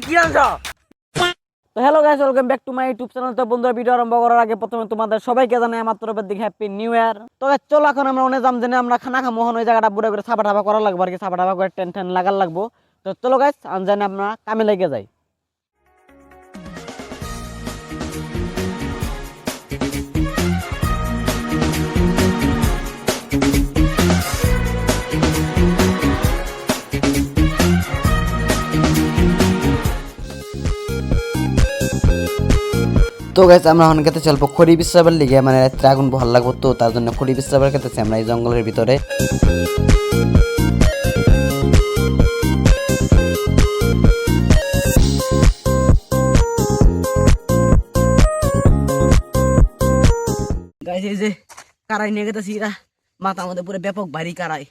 কি আনছো? তো hello guys, welcome back to my YouTube channel. তো বন্ধুরা, ভিডিও আরম্ভ করার আগে প্রথমে তোমাদের সবাইকে জানাই আমার তরফের দিকে হ্যাপি নিউ ইয়ার। তো গাইস চলো এখন আমরা অনেক জাম জেনে আমরা খানা খামো, ওই জায়গাটা বুড়ে করে সাবা টাবা করা লাগবে আর কি, সাবা টাবা করে টেন টেন লাগার লাগবো। তো চলো গাইস জানি আমরা কামে লেগে যাই। তো গাইস আমরা এখন খেতে চলবো খড়ি বিশ্রাবার লিগে, মানে রাত্রে আগুন ভালো লাগবো, তো তার জন্য খড়ি বিশ্রাবার খেতেছি আমরা এই জঙ্গলের ভিতরে। গাইস এই যে কারাই নিয়ে গেতেছি, এরা মাথা আমাদের পুরো ব্যাপক ভারী কারাই।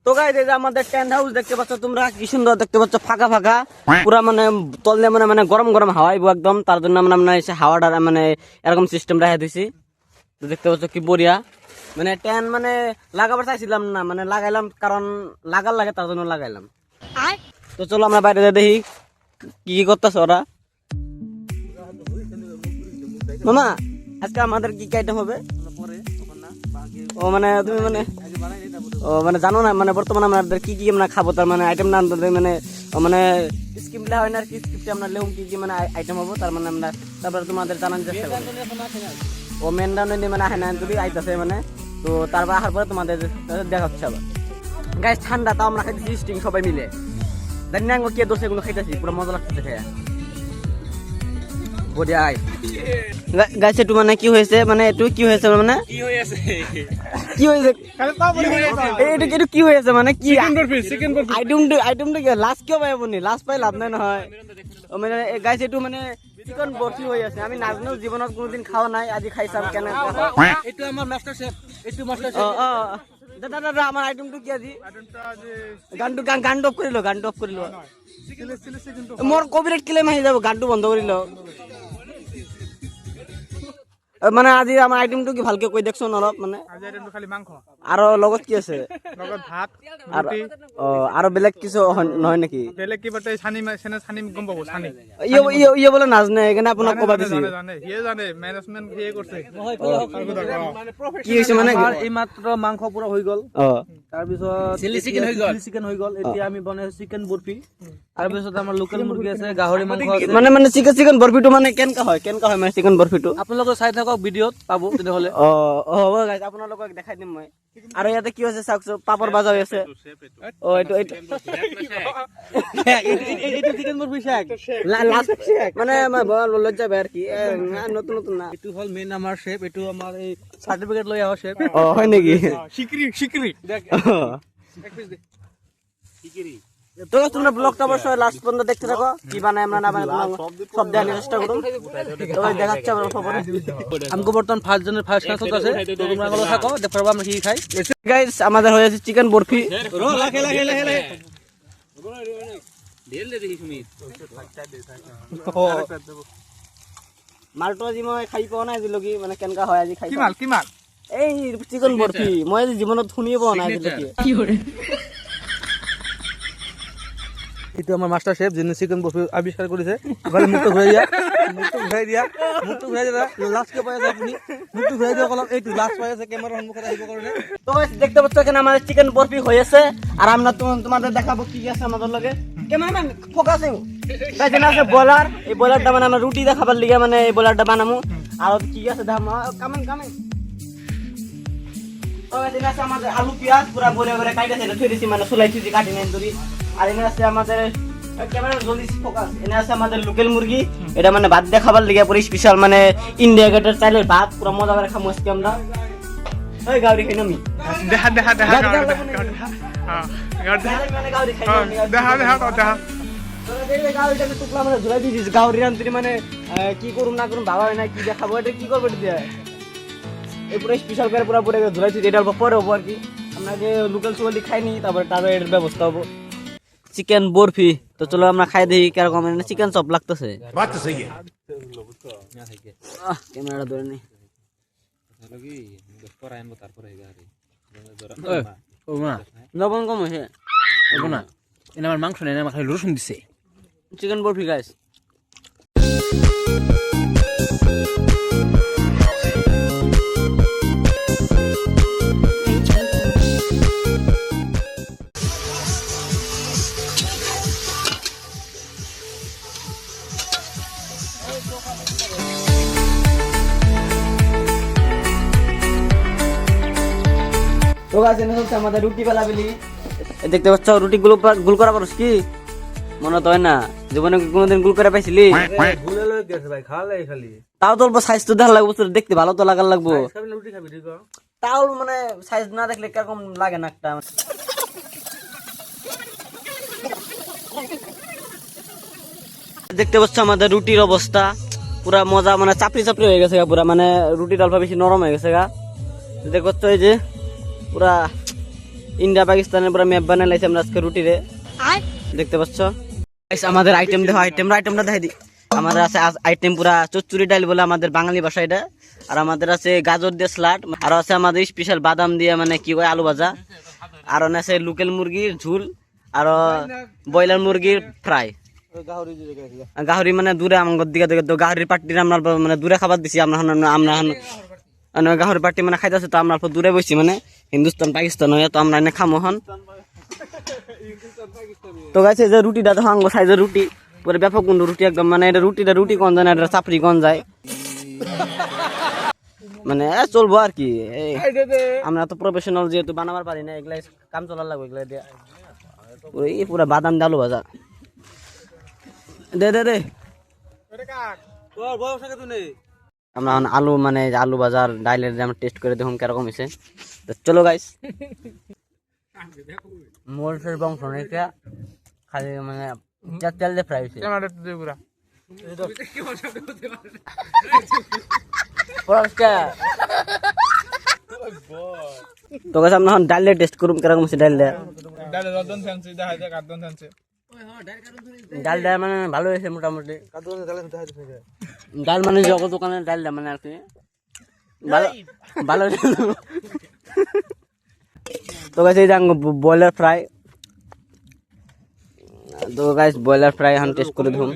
তো গাইস এই যে আমাদের টেন্ট হাউস দেখতে পাচ্ছ তোমরা, কি সুন্দর দেখতে পাচ্ছ, ফাঁকা ফাঁকা পুরা, মানে তল দিয়ে মানে গরম গরম হাওয়া আইবো একদম, তার জন্য আমরা এসে হাওয়াটা মানে এরকম সিস্টেম রেখে দিছি। তো দেখতে পাচ্ছ কি বড়িয়া, মানে টেন্ট মানে লাগাবার চাইছিলাম না, মানে লাগাইলাম কারণ লাগার লাগে তার জন্য লাগাইলাম। তো চলো আমরা বাইরে যাই দেখি কি কি করতেছে ওরা। মামা আজকে আমাদের কি কি আইটেম হবে? ও মানে তুমি মানে ও মানে জানো না, মানে বর্তমানে আমাদের কি কি আমরা খাবো, তার মানে আইটেম না মানে মানে স্কিম লেখা হয় না আর কি, স্ক্রিপ্টে আমরা লেখুন কি কি মানে আইটেম হবো, তার মানে আমরা তারপরে তোমাদের জানার চেষ্টা করবো। ও মেন ডাউন মানে আহে না যদি আইতাছে মানে, তো তারপর আসার পরে তোমাদের দেখাচ্ছে আবার। গাইস ঠান্ডা, তাও আমরা খাইতেছি স্টিং সবাই মিলে, জানি না কে দোষে এগুলো খাইতেছি, পুরো মজা লাগতেছে খেয়ে। গাইস একটু মানে কি হয়েছে, মানে একটু কি হয়েছে মানে কি হয়েছে এটা কি হয়েছে মানে কি আইটেম লাস্ট কিয় পাই আপনি, লাস্ট পাই লাভ নাই নহয়। মানে গাইস একটু মানে চিকেন বরফি হয়ে আছে, আমি নাজনেও জীবনত কোনোদিন খাওয়া নাই, আজি খাইছাম কেন। এইটো আমাৰ মাস্টাৰ শেফ, এইটো মাস্টাৰ দাদা দাদা আমার আইটেমটো কি আজি গানটো অফ কৰিলো, গানটো অফ কৰিলো, মোৰ কপিৰাইট ক্লেইম আহি যাব, গানটো বন্ধ কৰিলো। মানে আজি আমাৰ আইটেমটো কি ভালকে কৈ দেখছোন অলপ, মানে আজি আইটেমটো খালি মাংস আৰু লগত কি আছে? লগত ভাত ৰুটি। আৰু বেলেগ কিছু নহয় নেকি? বেলেগ কিবা এটা ছানি গম পাব, ছানি ইয়ে বলে নাজনে, সেইকাৰণে আপোনাক ক'বা দিছি। জানে সিয়ে জানে, মেনেজমেন্ট সিয়ে কৰিছে। কি হৈছে মানে এই মাত্ৰ মাংস পুৰা হৈ গ'ল, তাৰপিছত চিলি চিকেন হৈ গ'ল, এতিয়া আমি বনাইছো চিকেন বৰফি, তাৰপিছত আমাৰ লোকেল মুৰ্গী আছে, গাহৰি মাংস আছে। মানে চিকেন বৰফিটো মানে কেনেকা হয় মানে চিকেন বৰফিটো? আপোনালোকে চাই থাকক, ভিডিঅ'ত পাব তেনেহ'লে। হ'ব গাইজ, আপোনালোকক দেখাই দিম মই। আৰু ইয়াতে কি হৈছে চাওকচোন, পাপৰ বাজা হৈ আছে। এইটো চিকেন বৰফি শেক মানে লজ্জা পাই আৰু কি, নতুন নতুন না। এইটো হ'ল মেইন আমাৰ শেফ, এইটো আমাৰ এই চাৰ্টিফিকেট লৈ আহা শেফ। হয় নেকি? শিকৰি তো তোমরা ব্লগটা অবশ্যই লাস্ট পর্যন্ত দেখতে থাকো, কি বানায় আমরা না বানায় সব দেখানোর চেষ্টা করুন। তো দেখাচ্ছে আমরা খবর। আমাকে বর্তমান ফার্স্ট ক্লাস আছে, তো তোমরা ভালো থাকো, দেখতে পারবো আমরা কি খাই। গাইস আমাদের হয়েছে চিকেন বরফি। মালটো আজি মই খাই পোৱা নাই আজিলৈকে, মানে কেনেকা হয় আজি খাই। কি মাল এই চিকেন বৰফি মই আজি জীৱনত শুনিয়ে পোৱা নাই আজিলৈকে। এইটো আমাৰ মাষ্টাৰ শেফ, যিনি চিকেন বৰফি আৱিষ্কাৰ কৰিছে। মুখটো ঘূৰাই দিয়া লাষ্ট কিয় পাই আছে আপুনি? মুখটো ঘূৰাই দিয়ক অলপ, এইটো লাষ্ট পাই আছে কেমেৰাৰ সন্মুখত আহিব কাৰণে। তো গাইস দেখতে পাচ্ছ এখানে আমাদের চিকেন বরফি হয়েছে, আর আমরা তোমাদের দেখাবো কি আছে আমাদের লগে। ক্যামেরাম্যান ফোকাস আইও গাইস, এখানে আছে বয়লার, এই বয়লারটা মানে আমরা রুটি দেখাবার লিগে মানে এই বয়লারটা বানামু। আর কি আছে দেখাম, কামেন তো গাইস এখানে আছে আমাদের আলু পেঁয়াজ পুরা বলে বলে কাইটাছে, এটা থইছি মানে সুলাই থুইছি কাটি নাই দড়ি। আর এখানে আছে আমাদের ক্যামেরা জলদি ফোকাস, এখানে আছে আমাদের লোকাল মুরগি, এটা মানে ভাত দেখাবার লিগে পুরো স্পেশাল, মানে ইন্ডিয়া গেটের চাইলের ভাত পুরো মজা করে খামু আজকে আমরা। ওই গাউরি খাই নামি দেখা হ্যাঁ এবার মানে গাউরি খাই দেখা দেখা তো দেখা গাউরিটা আমি টুকলা মানে ঝুলাই দিয়েছিস গাউরি রান্তি মানে কি করুম না করুম ভাবা হয় না কি দেখাবো এটা কি করবো এটা দিয়ে এই পুরো স্পেশাল করে পুরো পুরো ঝুলাইছি এটা অল্প পরে হবো আর কি আমরা যে লোকাল সুগালি খাইনি তারপরে তারও এর ব্যবস্থা হবো চিকেন বরফি তো চলো আমরা খাই দেখি কিরকম চিকেন চপ লাগতেছে ক্যামেরাটা ধরে নি লবণ কম হয়েছে আমার মাংস নেই আমার খালি রসুন দিছে চিকেন বরফি গাইস তো গাছ এনে হচ্ছে আমাদের রুটি বেলা বেলি দেখতে পাচ্ছ রুটি গুলো গুল করা পারস কি মনে তো হয় না জীবনে কোনোদিন গুল করে পাইছিলি ভুলে লয়ে গেছে ভাই খালে খালি তাও তো অল্প সাইজ তো দেখা লাগবো দেখতে ভালো তো লাগার লাগবো খাবি না রুটি খাবি ঠিক তাও মানে সাইজ না দেখলে কিরকম লাগে না একটা দেখতে পাচ্ছ আমাদের রুটির অবস্থা পুরা মজা মানে চাপড়ি চাপড়ি হয়ে গেছে গা পুরা মানে রুটির অল্প বেশি নরম হয়ে গেছে গা দেখতে পাচ্ছ এই যে পুরা ইন্ডিয়া পাকিস্তানের পুরা ম্যাপ বানাই লাইছে আমরা আজকে রুটিরে দেখতে পাচ্ছ আমাদের আইটেম দেখো আইটেমটা দেখাই দিই আমাদের আছে আইটেম পুরা চচ্চড়ি ডাল বলে আমাদের বাঙালি ভাষা এটা আর আমাদের আছে গাজর দিয়ে স্লাড আর আছে আমাদের স্পেশাল বাদাম দিয়ে মানে কি কয় আলু ভাজা আর আছে লোকাল মুরগির ঝুল আর ব্রয়লার মুরগির ফ্রাই গাহরি মানে দূরে আমার দিকে দেখে তো গাহরির পার্টির আমরা মানে দূরে খাবার দিছি আমরা গাহরি পার্টি মানে খাইতেছে তো আমরা দূরে বসছি মানে হিন্দুস্তান পাকিস্তান হয়ে তো আমরা এনে খামো হন তো গাইছে যে রুটিটা তো হাঙ্গ সাইজের রুটি পুরো ব্যাপক কিন্তু রুটি একদম মানে এটা রুটি কোন যায় না এটা চাপড়ি কোন যায় মানে চলবো আর কি আমরা তো প্রফেশনাল যেহেতু বানাবার পারি না এগুলা কাম চলার লাগবে এগুলা দিয়ে এই পুরা বাদাম ডালু ভাজা দে দে দে আমরা আলু মানে আলু ভাজার ডাইলের আমরা টেস্ট করে দেখুন কিরকম হয়েছে তো চলো গাইস মরিচের বংশ এটা খালি মানে তেল দিয়ে ফ্রাই হয়েছে তো গাছ আমরা এখন ডাল দিয়ে টেস্ট করুন কিরকম হচ্ছে ডাল দিয়ে ডালটা মানে ভালো হয়েছে মোটামুটি ডাল মানে জগৎ দোকানের ডালটা মানে আর কি ভালো তো গাছ এই ব্রয়লার ফ্রাই তো গাইস ব্রয়লার ফ্রাই এখন টেস্ট করে দেখুন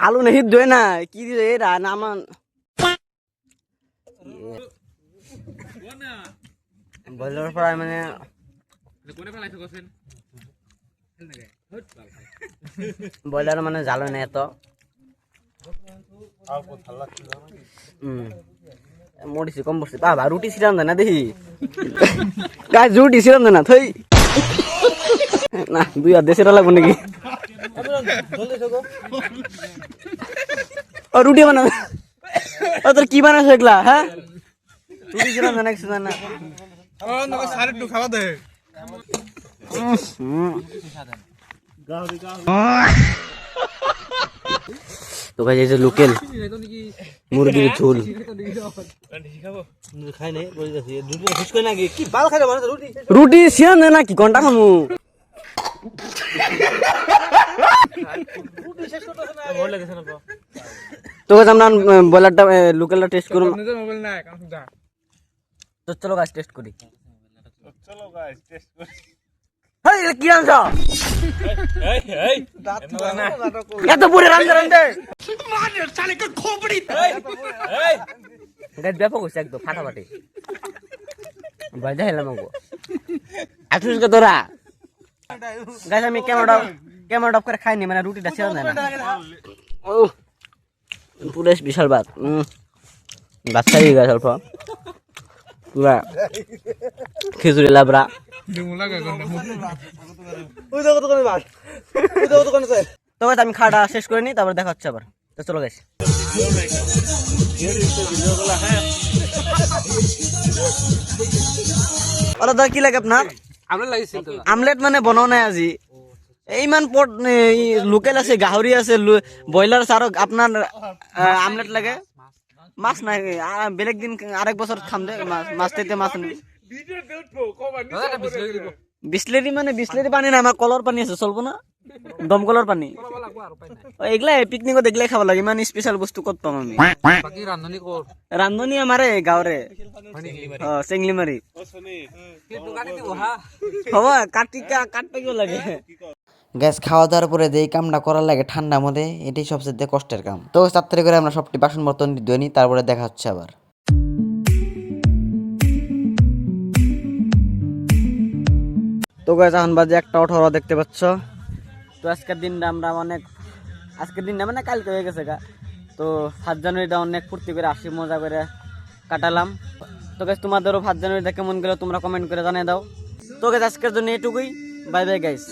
আলু নেই দই না কি দিছে এরা না আমার ব্রয়লার ফ্রাই মানে ব্রয়লার মানে জাল না এত মরিছি কম বসছে বাবা রুটি ছিলাম না দেখি গাছ রুটি ছিলাম না থই না দুই আর দেশের লাগবো নাকি ও রুটি বানাবে ও তোর কি বানাস এগুলা হ্যাঁ রুটি ছিলাম না নাকি না খাওয়া দে তো ভাই এই যে লোকাল মুরগির ঝোল খাই নাই নাকি কি বাল খাই রুটি রুটি ছিলাম না নাকি ঘন্টা খামু তো আমরা ব্রয়লারটা লোকালটা টেস্ট করুন মোবাইল নাই তো চলো গাছ টেস্ট করি হেই কি রান্না এত পুরে রান্না রান্না মার শালে কে খোপড়ি গাছ ব্যাপক হইছে একদম ফাটাফাটি বাজা হেলাম গো আতুস কে তোরা গাছ আমি ক্যামেরা অফ করে খাইনি মানে রুটিটা ছিল না ও পুরো বিশাল ভাত বাচ্চাই গাছ অল্প পুরা খিচুড়ি লাবড়া তো আমি খাওয়াটা শেষ করে নি তারপর দেখা হচ্ছে আবার তো চলো গেছি অলপ দাদা কি লাগে আপনার আমলেট মানে বনাও নাই আজি ইমান পট লোকেল আছে গাহৰি আছে ব্ৰইলাৰ আছে আৰু আপোনাৰ আমলেট লাগে মাছ নাই বেলেগ দিন আরেক বছর খাম দে মাছ তেতে মাছ নেই বিসলেরি মানে বিসলেরি পানি না আমার কলর পানি আছে চলবো না দমকলৰ পানী এগুলা পিকনিকত এগুলাই খাব লাগে ইমান স্পেশাল বস্তু ক'ত পাম আমি ৰান্ধনী আমাৰ গাঁৱৰে চেংলিমাৰী হ'ব কাটিব লাগে গ্যাস খাওয়া দাওয়ার পরে যে এই কামটা করার লাগে ঠান্ডার মধ্যে এটাই সবচেয়ে কষ্টের কাম। তো তাড়াতাড়ি করে আমরা সবটি বাসন বর্তন ধুয়ে নিই, তারপরে দেখা হচ্ছে আবার। তো গাইস এখন বাজে 1:18 দেখতে পাচ্ছ। তো আজকের দিনটা আমরা অনেক আজকের দিনটা মানে কালকে হয়ে গেছে গা। তো 7 জানুয়ারিটা অনেক ফুর্তি করে আসি মজা করে কাটালাম। তো গাইস তোমাদেরও 7 জানুয়ারিটা কেমন গেল তোমরা কমেন্ট করে জানিয়ে দাও। তো গাইস আজকের জন্য এটুকুই, বাই বাই গাইস।